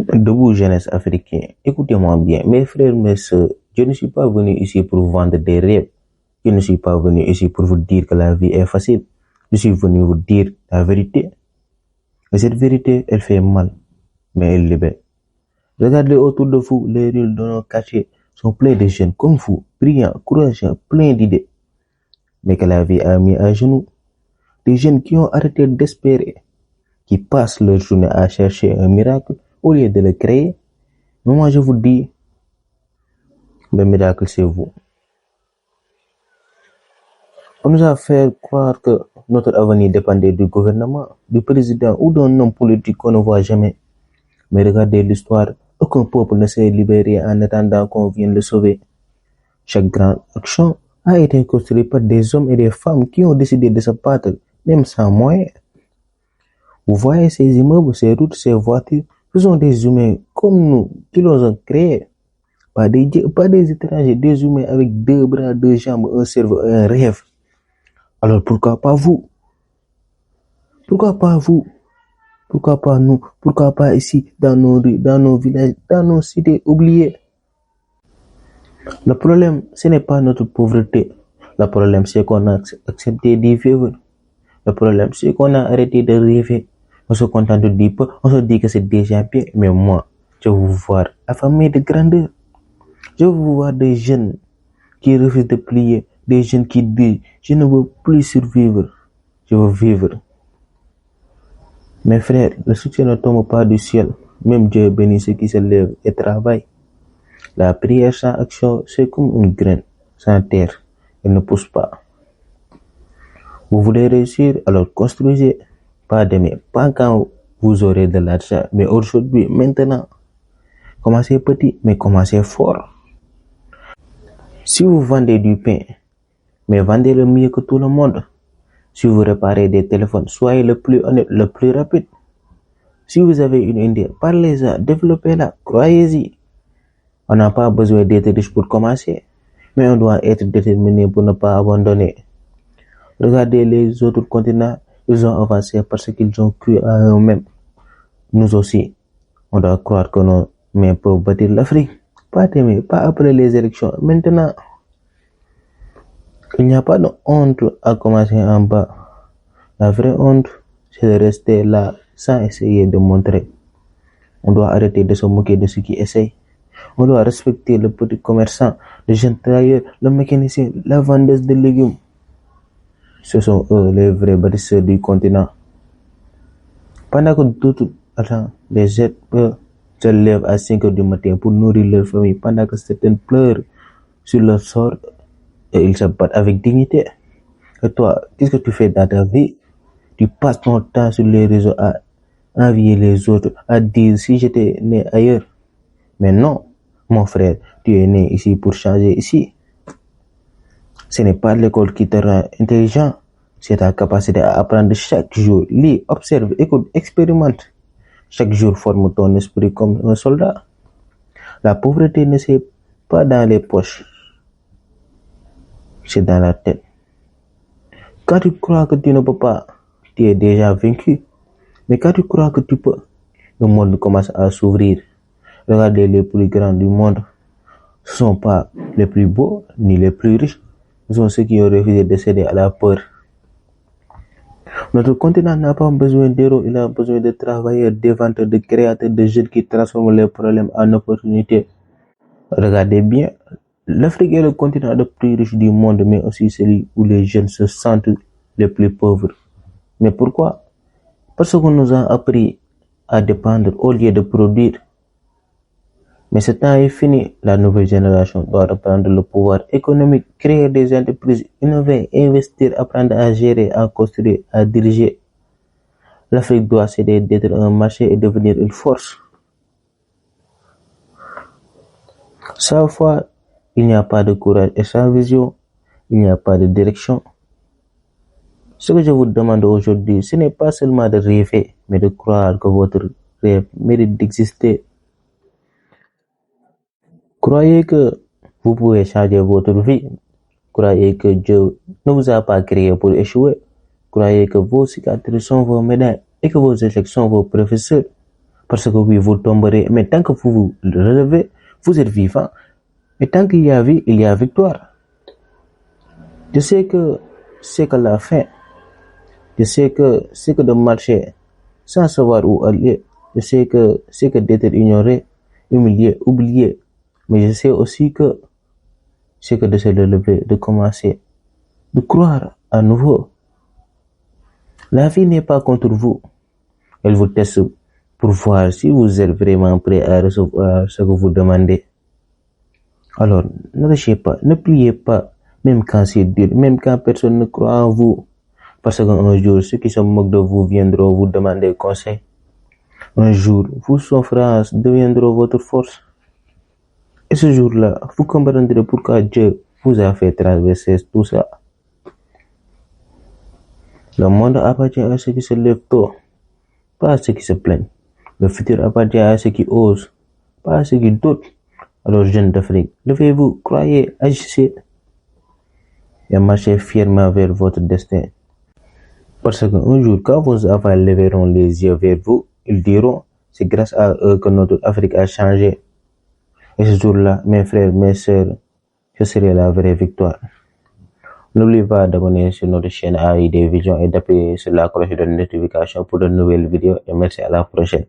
Debout jeunesse africaine, écoutez-moi bien, mes frères, mes sœurs, je ne suis pas venu ici pour vous vendre des rêves. Je ne suis pas venu ici pour vous dire que la vie est facile. Je suis venu vous dire la vérité. Et cette vérité, elle fait mal, mais elle libère. Regardez autour de vous, les rues de nos quartiers sont pleines de jeunes comme vous, brillants, courageux, pleins d'idées, mais que la vie a mis à genoux. Des jeunes qui ont arrêté d'espérer, qui passent leur journée à chercher un miracle au lieu de le créer. Mais moi, je vous dis, le miracle, c'est vous. On nous a fait croire que notre avenir dépendait du gouvernement, du président ou d'un homme politique qu'on ne voit jamais. Mais regardez l'histoire, aucun peuple ne s'est libéré en attendant qu'on vienne le sauver. Chaque grande action a été construite par des hommes et des femmes qui ont décidé de se battre, même sans moyens. Vous voyez ces immeubles, ces routes, ces voitures, ce sont des humains comme nous qui les ont créés. Pas des étrangers, des humains avec 2 bras, 2 jambes, un cerveau et un rêve. Alors pourquoi pas vous? Pourquoi pas vous? Pourquoi pas nous? Pourquoi pas ici, dans nos rues, dans nos villages, dans nos cités oubliées? Le problème, ce n'est pas notre pauvreté. Le problème, c'est qu'on a accepté d'y vivre. Le problème, c'est qu'on a arrêté de rêver. On se contente de dire peu, on se dit que c'est déjà bien. Mais moi, je veux vous voir affamé de grandeur. Je veux vous voir des jeunes qui refusent de plier, des jeunes qui disent je ne veux plus survivre, je veux vivre. Mes frères, le soutien ne tombe pas du ciel. Même Dieu bénit ceux qui se lèvent et travaillent. La prière sans action, c'est comme une graine sans terre, elle ne pousse pas. Vous voulez réussir, alors construisez. Pas demain, pas quand vous aurez de l'argent, mais aujourd'hui, maintenant. Commencez petit, mais commencez fort. Si vous vendez du pain, mais vendez le mieux que tout le monde. Si vous réparez des téléphones, soyez le plus honnête, le plus rapide. Si vous avez une idée, parlez-en, développez-la, croyez-y. On n'a pas besoin d'être riche pour commencer, mais on doit être déterminé pour ne pas abandonner. Regardez les autres continents, ils ont avancé parce qu'ils ont cru à eux-mêmes. Nous aussi, on doit croire que nos mains peuvent bâtir l'Afrique. Pas demain, pas après les élections, maintenant. Il n'y a pas de honte à commencer en bas. La vraie honte, c'est de rester là sans essayer de montrer. On doit arrêter de se moquer de ceux qui essayent. On doit respecter le petit commerçant, le jeune travailleur, le mécanicien, la vendeuse de légumes. Ce sont eux les vrais bâtisseurs du continent. Pendant que d'autres les êtres se lèvent à 5 heures du matin pour nourrir leur famille, pendant que certains pleurent sur leur sort et ils se battent avec dignité. Et toi, qu'est-ce que tu fais dans ta vie? Tu passes ton temps sur les réseaux à envier les autres, à dire si j'étais né ailleurs. Mais non, mon frère, tu es né ici pour changer ici. Ce n'est pas l'école qui te rend intelligent, c'est ta capacité à apprendre chaque jour. Lis, observe, écoute, expérimente. Chaque jour forme ton esprit comme un soldat. La pauvreté ne c'est pas dans les poches, c'est dans la tête. Quand tu crois que tu ne peux pas, tu es déjà vaincu. Mais quand tu crois que tu peux, le monde commence à s'ouvrir. Regardez les plus grands du monde. Ce ne sont pas les plus beaux ni les plus riches. Ce sont ceux qui ont refusé de céder à la peur. Notre continent n'a pas besoin d'héros, il a besoin de travailleurs, d'inventeurs, de créateurs, de jeunes qui transforment les problèmes en opportunités. Regardez bien, l'Afrique est le continent le plus riche du monde, mais aussi celui où les jeunes se sentent les plus pauvres. Mais pourquoi? Parce qu'on nous a appris à dépendre au lieu de produire. Mais ce temps est fini. La nouvelle génération doit reprendre le pouvoir économique, créer des entreprises, innover, investir, apprendre à gérer, à construire, à diriger. L'Afrique doit cesser d'être un marché et devenir une force. Sans foi, il n'y a pas de courage et sans vision, il n'y a pas de direction. Ce que je vous demande aujourd'hui, ce n'est pas seulement de rêver, mais de croire que votre rêve mérite d'exister. Croyez que vous pouvez changer votre vie. Croyez que Dieu ne vous a pas créé pour échouer. Croyez que vos cicatrices sont vos médailles et que vos échecs sont vos professeurs. Parce que oui, vous tomberez, mais tant que vous vous relevez, vous êtes vivant. Et tant qu'il y a vie, il y a victoire. Je sais que c'est que la fin. Je sais que c'est que de marcher sans savoir où aller. Je sais que c'est que d'être ignoré, humilié, oublié. Mais je sais aussi que c'est que de se relever, de commencer, de croire à nouveau. La vie n'est pas contre vous. Elle vous teste pour voir si vous êtes vraiment prêt à recevoir ce que vous demandez. Alors, ne lâchez pas, ne pliez pas, même quand c'est dur, même quand personne ne croit en vous. Parce qu'un jour, ceux qui se moquent de vous viendront vous demander conseil. Un jour, vos souffrances deviendront votre force. Et ce jour-là, vous comprendrez pourquoi Dieu vous a fait traverser tout ça. Le monde appartient à ceux qui se lèvent tôt, pas à ceux qui se plaignent. Le futur appartient à ceux qui osent, pas à ceux qui doutent. Alors, jeunes d'Afrique, levez-vous, croyez, agissez et marchez fièrement vers votre destin. Parce qu'un jour, quand vos enfants lèveront les yeux vers vous, ils diront, c'est grâce à eux que notre Afrique a changé. Et ce jour-là, mes frères, mes sœurs, ce serait la vraie victoire. N'oubliez pas d'abonner sur notre chaîne AID Vision et d'appuyer sur la cloche de notification pour de nouvelles vidéos et merci à la prochaine.